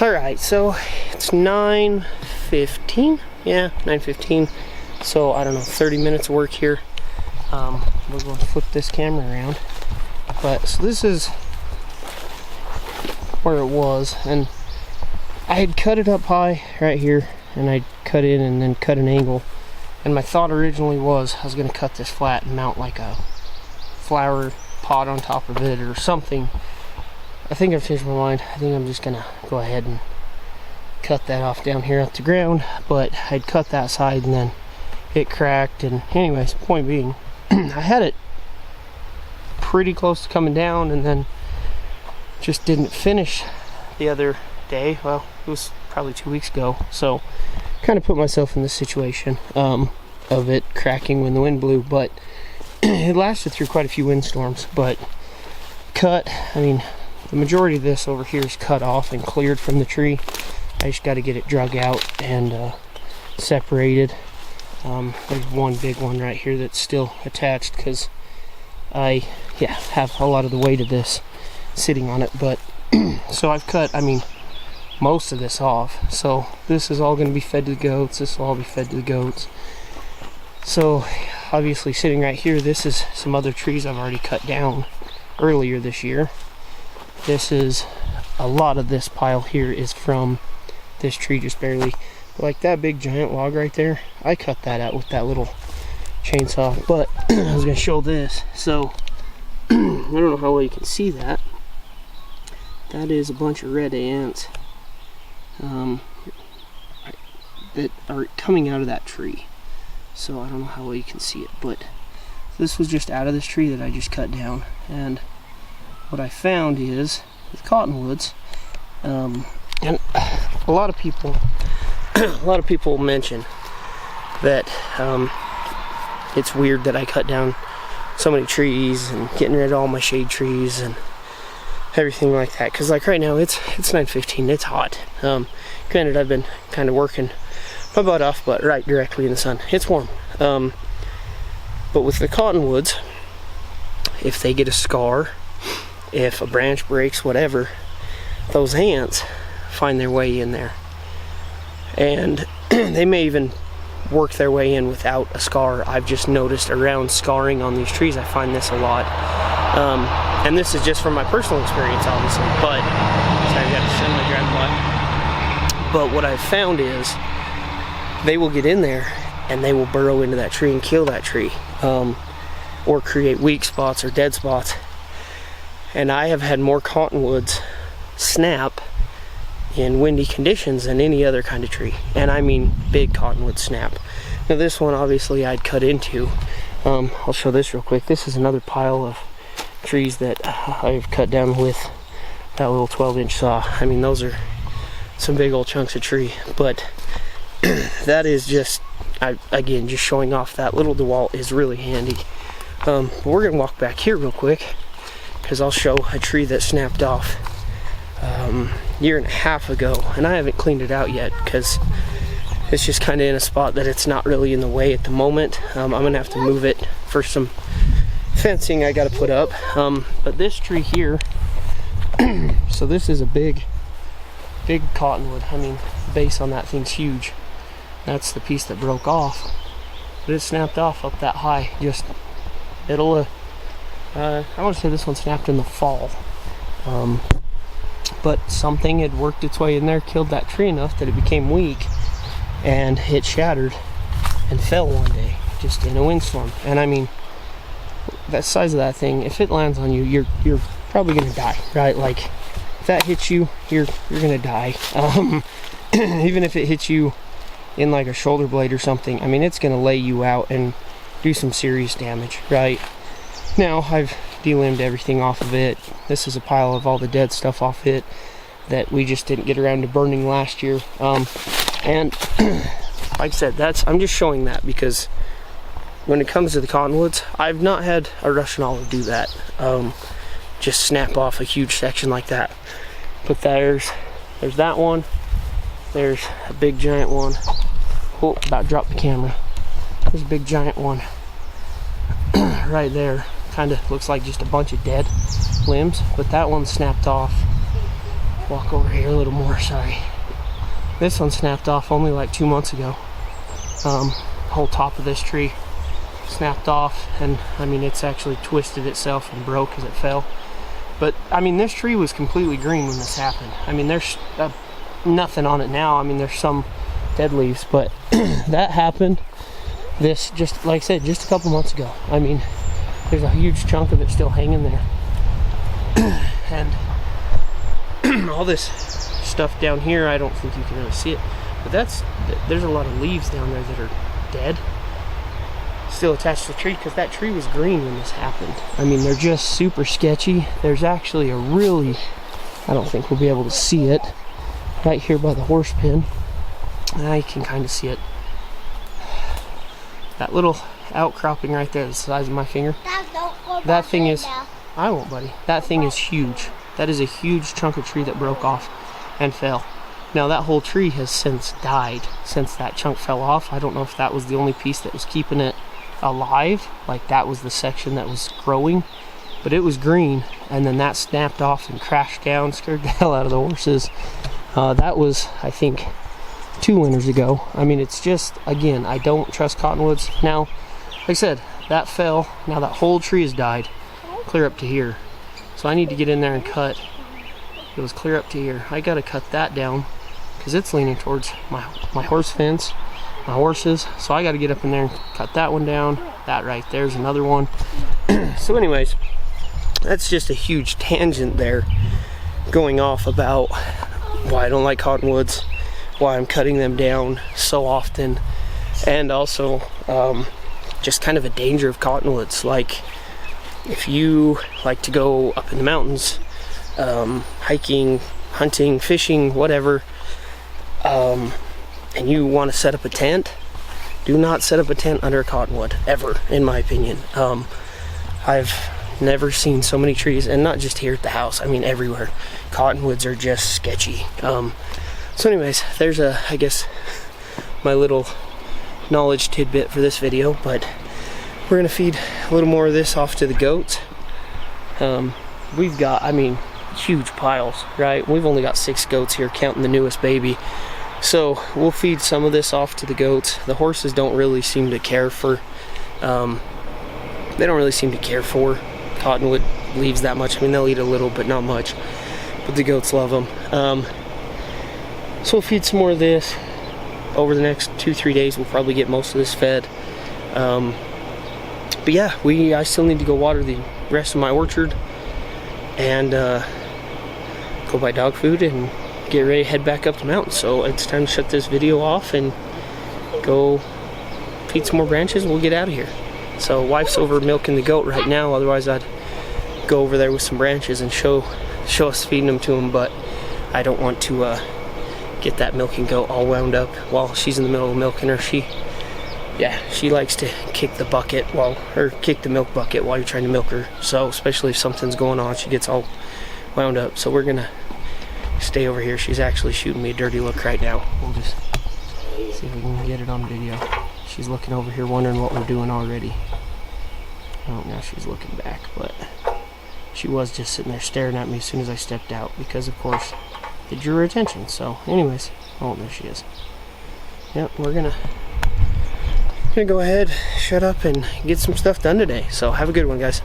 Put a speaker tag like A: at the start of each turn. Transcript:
A: Alright, so it's 9:15. Yeah, 9:15. So, I don't know, 30 minutes of work here. We're going to flip this camera around. But, so this is where it was. And I had cut it up high right here. And I cut in and then cut an angle. And my thought originally was I was going to cut this flat and mount like a flower pot on top of it or something. I think I've changed my mind. I think I'm just going to go ahead and cut that off down here at the ground. But I'd cut that side and then it cracked. And anyways, point being, I had it pretty close to coming down and then just didn't finish the other day. Well, it was probably 2 weeks ago. So kind of put myself in this situation of it cracking when the wind blew. But it lasted through quite a few windstorms. But cut, I mean, the majority of this over here is cut off and cleared from the tree. I just got to get it drug out and separated. There's one big one right here that's still attached because I have a lot of the weight of this sitting on it. But so I've cut, I mean, most of this off. So this is all going to be fed to the goats. This will all be fed to the goats. So obviously sitting right here, this is some other trees I've already cut down earlier this year. This is a lot of this pile here is from this tree, just barely. Like that big giant log right there, I cut that out with that little chainsaw. But I was going to show this. So I don't know how well you can see that. That is a bunch of red ants that are coming out of that tree. So I don't know how well you can see it, but this was just out of this tree that I just cut down. And what I found is with cottonwoods, and a lot of people mention that it's weird that I cut down so many trees and getting rid of all my shade trees and everything like that. Because like right now it's 9:15, it's hot. Granted, I've been kind of working my butt off, but right directly in the sun. It's warm. But with the cottonwoods, if they get a scar, if a branch breaks, whatever, those ants find their way in there. And they may even work their way in without a scar. I've just noticed around scarring on these trees, I find this a lot. And this is just from my personal experience, obviously, but sorry, I got to send my drive by. But what I've found is they will get in there and they will burrow into that tree and kill that tree, or create weak spots or dead spots. And I have had more cottonwoods snap in windy conditions than any other kind of tree. And I mean big cottonwood snap. Now this one obviously I'd cut into. I'll show this real quick. This is another pile of trees that I've cut down with that little 12-inch saw. I mean, those are some big old chunks of tree. But that is just, again, just showing off that little DeWalt is really handy. We're gonna walk back here real quick because I'll show a tree that snapped off a year and a half ago, and I haven't cleaned it out yet because it's just kind of in a spot that it's not really in the way at the moment. I'm gonna have to move it for some fencing I got to put up. But this tree here, so this is a big cottonwood. I mean, the base on that thing's huge. That's the piece that broke off, but it snapped off up that high. Just it'll I want to say this one snapped in the fall, but something had worked its way in there, killed that tree enough that it became weak, and it shattered and fell one day just in a windstorm. And I mean, that size of that thing, if it lands on you, you're probably gonna die, right? Like if that hits you, you're gonna die. Even if it hits you in like a shoulder blade or something, I mean, it's gonna lay you out and do some serious damage, right? Now I've delimbed everything off of it. This is a pile of all the dead stuff off it that we just didn't get around to burning last year. And like I said, I'm just showing that because when it comes to the cottonwoods, I've not had a Russian olive do that. Just snap off a huge section like that. But there's that one. There's a big giant one. Oh, about dropped the camera. There's a big giant one right there. Kind of looks like just a bunch of dead limbs, but that one snapped off walk over here a little more, sorry. This one snapped off only like 2 months ago. Whole top of this tree snapped off, and I mean it's actually twisted itself and broke as it fell. But I mean this tree was completely green when this happened. I mean there's nothing on it now. I mean there's some dead leaves, but that happened, this just like I said, just a couple months ago. I mean there's a huge chunk of it still hanging there. And all this stuff down here, I don't think you can really see it, but there's a lot of leaves down there that are dead, still attached to the tree, because that tree was green when this happened. I mean they're just super sketchy. There's actually a really, I don't think we'll be able to see it, right here by the horse pen. I can kind of see it. That little outcropping right there, the size of my finger. That thing is, I won't, buddy. That thing is huge. That is a huge chunk of tree that broke off and fell. Now that whole tree has since died since that chunk fell off. I don't know if that was the only piece that was keeping it alive, like that was the section that was growing, but it was green, and then that snapped off and crashed down, scared the hell out of the horses. That was, I think, 2 winters ago. I mean, it's just, again, I don't trust cottonwoods. Now, like I said, that fell. Now that whole tree has died, clear up to here. So I need to get in there and cut. It was clear up to here. I gotta cut that down because it's leaning towards my horse fence, my horses. So I gotta get up in there and cut that one down. That right there's another one. So anyways, that's just a huge tangent there, going off about why I don't like cottonwoods, why I'm cutting them down so often, and also just kind of a danger of cottonwoods. Like if you like to go up in the mountains, hiking, hunting, fishing, whatever, and you want to set up a tent, do not set up a tent under a cottonwood, ever, in my opinion. I've never seen so many trees, and not just here at the house, I mean everywhere. Cottonwoods are just sketchy. So anyways, there's I guess my little knowledge tidbit for this video, but we're gonna feed a little more of this off to the goats. We've got, I mean, huge piles, right? We've only got 6 goats here, counting the newest baby. So we'll feed some of this off to the goats. The horses don't really seem to care for, they don't really seem to care for cottonwood leaves that much. I mean, they'll eat a little, but not much. But the goats love them. So we'll feed some more of this. Over the next 2-3 days, we'll probably get most of this fed. But yeah, I still need to go water the rest of my orchard and go buy dog food and get ready to head back up the mountain. So it's time to shut this video off and go feed some more branches and we'll get out of here. So wife's over milking the goat right now, otherwise I'd go over there with some branches and show us feeding them to him, but I don't want to get that milking goat all wound up while she's in the middle of milking her. She likes to kick the milk bucket while you're trying to milk her. So especially if something's going on, she gets all wound up. So we're gonna stay over here. She's actually shooting me a dirty look right now. We'll just see if we can get it on video. She's looking over here wondering what we're doing already. Oh, now she's looking back, but she was just sitting there staring at me as soon as I stepped out because, of course, it drew her attention. So anyways, oh, there she is. Yep, we're gonna go ahead, shut up, and get some stuff done today. So have a good one, guys.